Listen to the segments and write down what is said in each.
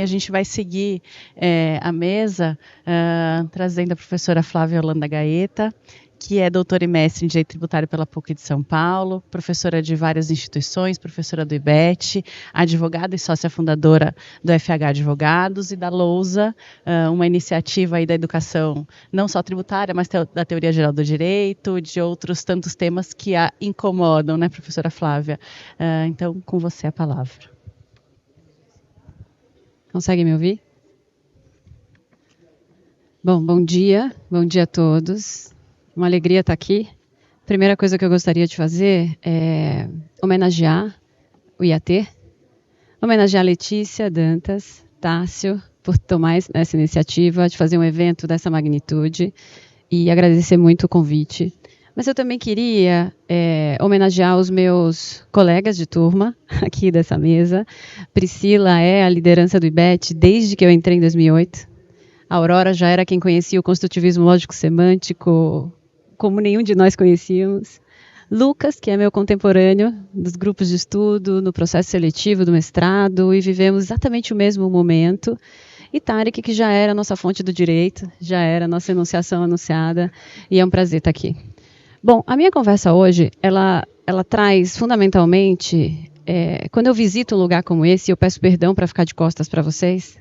A gente vai seguir a mesa trazendo a professora Flávia Holanda Gaeta, que é doutora e mestre em Direito Tributário pela PUC de São Paulo, professora de várias instituições, professora do IBET, advogada e sócia fundadora do FH Advogados e da Lousa, uma iniciativa aí da educação não só tributária, mas da teoria geral do direito, de outros tantos temas que a incomodam, né, professora Flávia? Então, com você a palavra. Consegue me ouvir? Bom dia a todos. Uma alegria estar aqui. Primeira coisa que eu gostaria de fazer é homenagear o IAT, homenagear a Letícia Dantas, Tássio, por tomar essa iniciativa de fazer um evento dessa magnitude e agradecer muito o convite. Mas eu também queria homenagear os meus colegas de turma aqui dessa mesa. Priscila é a liderança do IBET desde que eu entrei em 2008. A Aurora já era quem conhecia o construtivismo lógico-semântico como nenhum de nós conhecíamos. Lucas, que é meu contemporâneo dos grupos de estudo, no processo seletivo do mestrado, e vivemos exatamente o mesmo momento. E Tarek, que já era a nossa fonte do direito, já era a nossa enunciação anunciada, e é um prazer estar aqui. Bom, a minha conversa hoje, ela traz fundamentalmente, quando eu visito um lugar como esse, eu peço perdão para ficar de costas para vocês,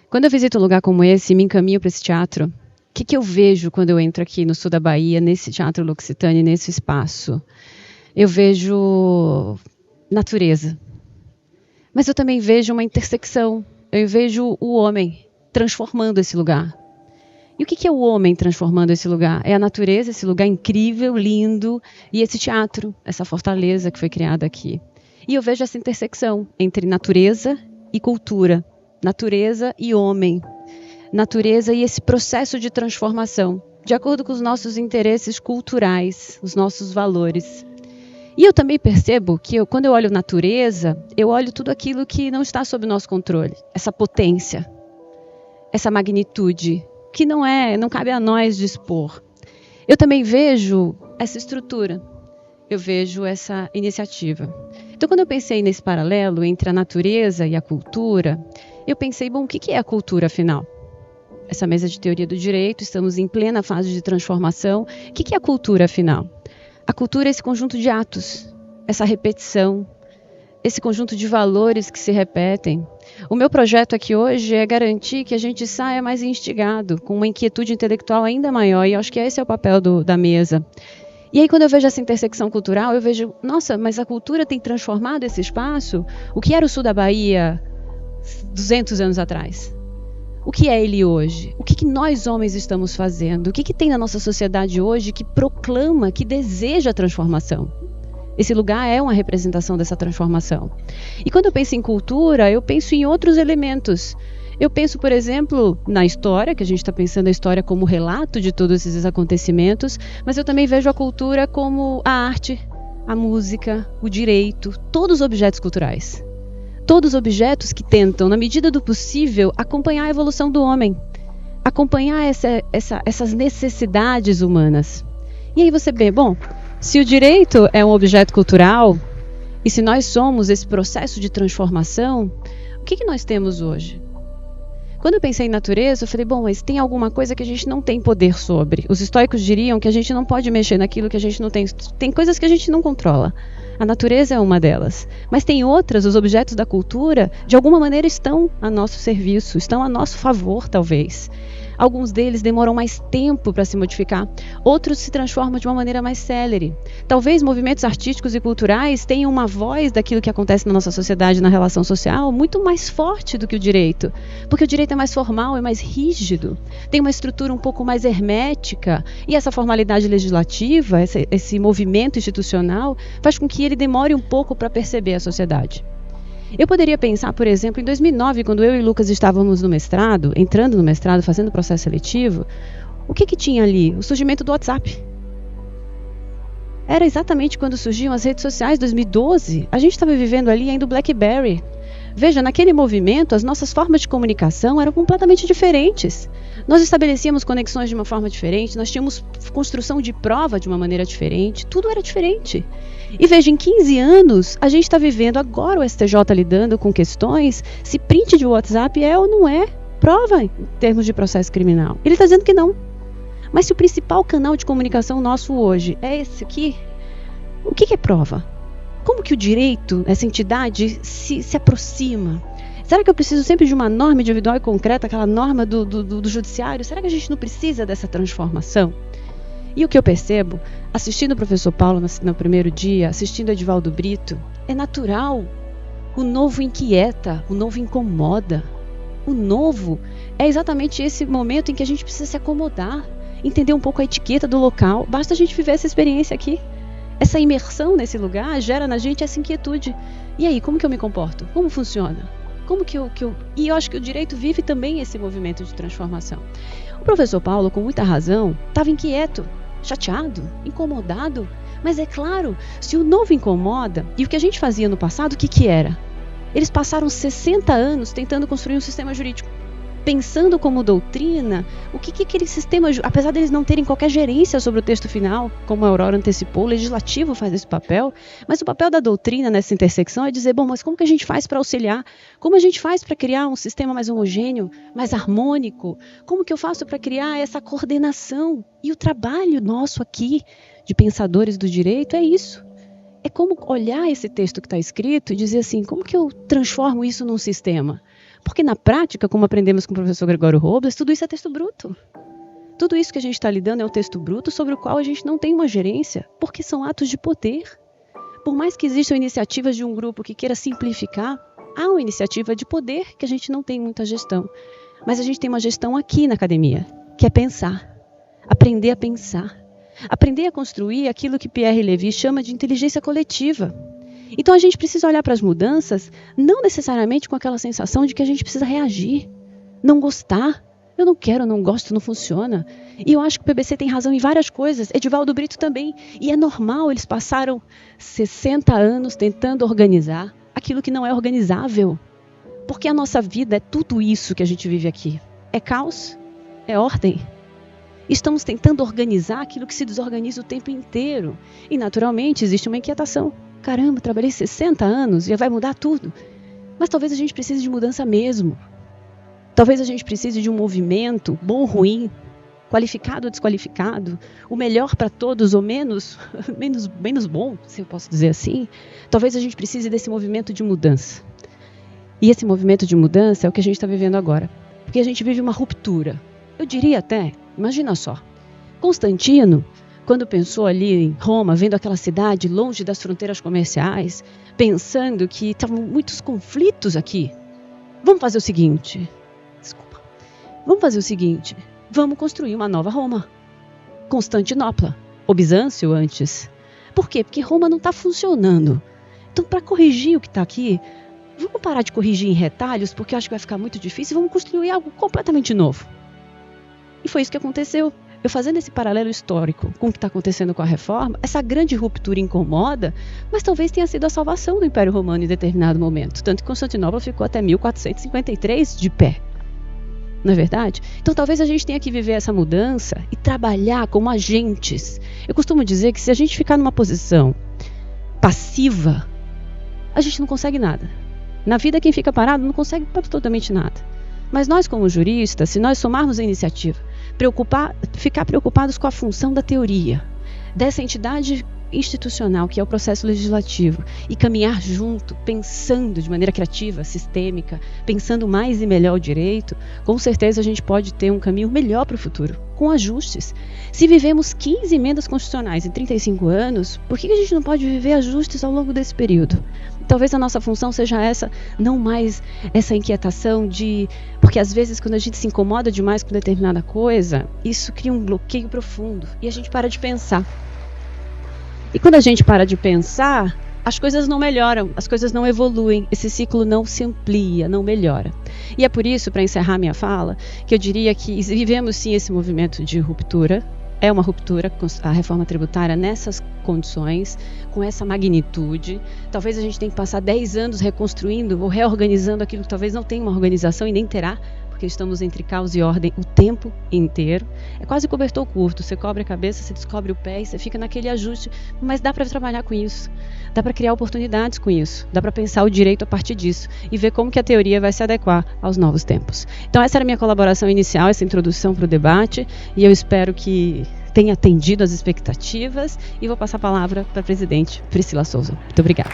quando eu visito um lugar como esse e me encaminho para esse teatro, o que eu vejo quando eu entro aqui no sul da Bahia, nesse Teatro L'Occitane, nesse espaço? Eu vejo natureza. Mas eu também vejo uma intersecção. Eu vejo o homem transformando esse lugar. E o que é o homem transformando esse lugar? É a natureza, esse lugar incrível, lindo, e esse teatro, essa fortaleza que foi criada aqui. E eu vejo essa intersecção entre natureza e cultura, natureza e homem. Natureza e esse processo de transformação, de acordo com os nossos interesses culturais, os nossos valores. E eu também percebo que quando eu olho natureza, eu olho tudo aquilo que não está sob nosso controle. Essa potência, essa magnitude, que não cabe a nós dispor. Eu também vejo essa estrutura, eu vejo essa iniciativa. Então, quando eu pensei nesse paralelo entre a natureza e a cultura, eu pensei, bom, o que é a cultura, afinal? Essa mesa de teoria do direito, estamos em plena fase de transformação. O que é a cultura, afinal? A cultura é esse conjunto de atos, essa repetição, esse conjunto de valores que se repetem. O meu projeto aqui hoje é garantir que a gente saia mais instigado, com uma inquietude intelectual ainda maior, e eu acho que esse é o papel da mesa. E aí, quando eu vejo essa intersecção cultural, eu vejo, nossa, mas a cultura tem transformado esse espaço? O que era o sul da Bahia 200 anos atrás? O que é ele hoje? O que nós homens estamos fazendo? O que tem na nossa sociedade hoje que proclama, que deseja a transformação? Esse lugar é uma representação dessa transformação. E quando eu penso em cultura, eu penso em outros elementos. Eu penso, por exemplo, na história, que a gente está pensando a história como relato de todos esses acontecimentos, mas eu também vejo a cultura como a arte, a música, o direito, todos os objetos culturais. Todos os objetos que tentam, na medida do possível, acompanhar a evolução do homem, acompanhar essas necessidades humanas. E aí você vê, bom, se o direito é um objeto cultural, e se nós somos esse processo de transformação, o que nós temos hoje? Quando eu pensei em natureza, eu falei, bom, mas tem alguma coisa que a gente não tem poder sobre. Os estoicos diriam que a gente não pode mexer naquilo que a gente não tem. Tem coisas que a gente não controla. A natureza é uma delas. Mas tem outras, os objetos da cultura, de alguma maneira estão a nosso serviço, estão a nosso favor, talvez. Alguns deles demoram mais tempo para se modificar, outros se transformam de uma maneira mais célere. Talvez movimentos artísticos e culturais tenham uma voz daquilo que acontece na nossa sociedade, na relação social, muito mais forte do que o direito, porque o direito é mais formal, é mais rígido, tem uma estrutura um pouco mais hermética, e essa formalidade legislativa, esse movimento institucional, faz com que ele demore um pouco para perceber a sociedade. Eu poderia pensar, por exemplo, em 2009, quando eu e Lucas estávamos no mestrado, entrando no mestrado, fazendo o processo seletivo, o que tinha ali? O surgimento do WhatsApp. Era exatamente quando surgiam as redes sociais, 2012. A gente estava vivendo ali ainda o BlackBerry. Veja, naquele movimento, as nossas formas de comunicação eram completamente diferentes. Nós estabelecíamos conexões de uma forma diferente, nós tínhamos construção de prova de uma maneira diferente, tudo era diferente. E veja, em 15 anos, a gente está vivendo agora o STJ lidando com questões se print de WhatsApp é ou não é prova em termos de processo criminal. Ele está dizendo que não. Mas se o principal canal de comunicação nosso hoje é esse aqui, o que é prova? Como que o direito, essa entidade, se aproxima? Será que eu preciso sempre de uma norma individual e concreta, aquela norma do judiciário? Será que a gente não precisa dessa transformação? E o que eu percebo, assistindo o professor Paulo no primeiro dia, assistindo o Edivaldo Brito, é natural. O novo inquieta, o novo incomoda. O novo é exatamente esse momento em que a gente precisa se acomodar, entender um pouco a etiqueta do local. Basta a gente viver essa experiência aqui. Essa imersão nesse lugar gera na gente essa inquietude. E aí, como que eu me comporto? Como funciona? Como que eu... E eu acho que o direito vive também esse movimento de transformação. O professor Paulo, com muita razão, estava inquieto, chateado, incomodado. Mas é claro, se o novo incomoda, e o que a gente fazia no passado, o que era? Eles passaram 60 anos tentando construir um sistema jurídico. Pensando como doutrina, o que aquele sistema, apesar deles não terem qualquer gerência sobre o texto final, como a Aurora antecipou, o legislativo faz esse papel, mas o papel da doutrina nessa intersecção é dizer, bom, mas como que a gente faz para auxiliar? Como a gente faz para criar um sistema mais homogêneo, mais harmônico? Como que eu faço para criar essa coordenação? E o trabalho nosso aqui, de pensadores do direito, é isso. É como olhar esse texto que está escrito e dizer assim, como que eu transformo isso num sistema? Porque na prática, como aprendemos com o professor Gregório Robles, tudo isso é texto bruto. Tudo isso que a gente está lidando é um texto bruto sobre o qual a gente não tem uma gerência, porque são atos de poder. Por mais que existam iniciativas de um grupo que queira simplificar, há uma iniciativa de poder que a gente não tem muita gestão. Mas a gente tem uma gestão aqui na academia, que é pensar, aprender a pensar, aprender a construir aquilo que Pierre Levy chama de inteligência coletiva. Então a gente precisa olhar para as mudanças, não necessariamente com aquela sensação de que a gente precisa reagir, não gostar. Eu não quero, não gosto, não funciona. E eu acho que o PBC tem razão em várias coisas, Edivaldo Brito também. E é normal, eles passaram 60 anos tentando organizar aquilo que não é organizável. Porque a nossa vida é tudo isso que a gente vive aqui. É caos, é ordem. Estamos tentando organizar aquilo que se desorganiza o tempo inteiro. E naturalmente existe uma inquietação. Caramba, trabalhei 60 anos e vai mudar tudo. Mas talvez a gente precise de mudança mesmo. Talvez a gente precise de um movimento, bom ou ruim, qualificado ou desqualificado, o melhor para todos ou menos bom, se eu posso dizer assim. Talvez a gente precise desse movimento de mudança. E esse movimento de mudança é o que a gente está vivendo agora. Porque a gente vive uma ruptura. Eu diria até, imagina só, Constantino, quando pensou ali em Roma, vendo aquela cidade longe das fronteiras comerciais, pensando que estavam muitos conflitos aqui, vamos fazer o seguinte, vamos construir uma nova Roma, Constantinopla, ou Bizâncio antes. Por quê? Porque Roma não está funcionando. Então, para corrigir o que está aqui, vamos parar de corrigir em retalhos, porque eu acho que vai ficar muito difícil, e vamos construir algo completamente novo. E foi isso que aconteceu. Eu fazendo esse paralelo histórico com o que está acontecendo com a reforma, essa grande ruptura incomoda, mas talvez tenha sido a salvação do Império Romano em determinado momento. Tanto que Constantinopla ficou até 1453 de pé. Não é verdade? Então talvez a gente tenha que viver essa mudança e trabalhar como agentes. Eu costumo dizer que se a gente ficar numa posição passiva, a gente não consegue nada. Na vida quem fica parado não consegue absolutamente nada. Mas nós como juristas, se nós somarmos a iniciativa, ficar preocupados com a função da teoria, dessa entidade institucional que é o processo legislativo, e caminhar junto, pensando de maneira criativa, sistêmica, pensando mais e melhor o direito, com certeza a gente pode ter um caminho melhor para o futuro, com ajustes. Se vivemos 15 emendas constitucionais em 35 anos, por que a gente não pode viver ajustes ao longo desse período? Talvez a nossa função seja essa, não mais essa inquietação de... Porque às vezes quando a gente se incomoda demais com determinada coisa, isso cria um bloqueio profundo e a gente para de pensar. E quando a gente para de pensar, as coisas não melhoram, as coisas não evoluem, esse ciclo não se amplia, não melhora. E é por isso, para encerrar minha fala, que eu diria que vivemos sim esse movimento de ruptura. É uma ruptura, a reforma tributária nessas condições, com essa magnitude. Talvez a gente tenha que passar 10 anos reconstruindo ou reorganizando aquilo que talvez não tenha uma organização e nem terá, porque porque estamos entre caos e ordem o tempo inteiro. É quase cobertor curto, você cobre a cabeça, você descobre o pé e você fica naquele ajuste, mas dá para trabalhar com isso, dá para criar oportunidades com isso, dá para pensar o direito a partir disso e ver como que a teoria vai se adequar aos novos tempos. Então essa era a minha colaboração inicial, essa introdução para o debate, e eu espero que tenha atendido às expectativas, e vou passar a palavra para a presidente Priscila Souza. Muito obrigada.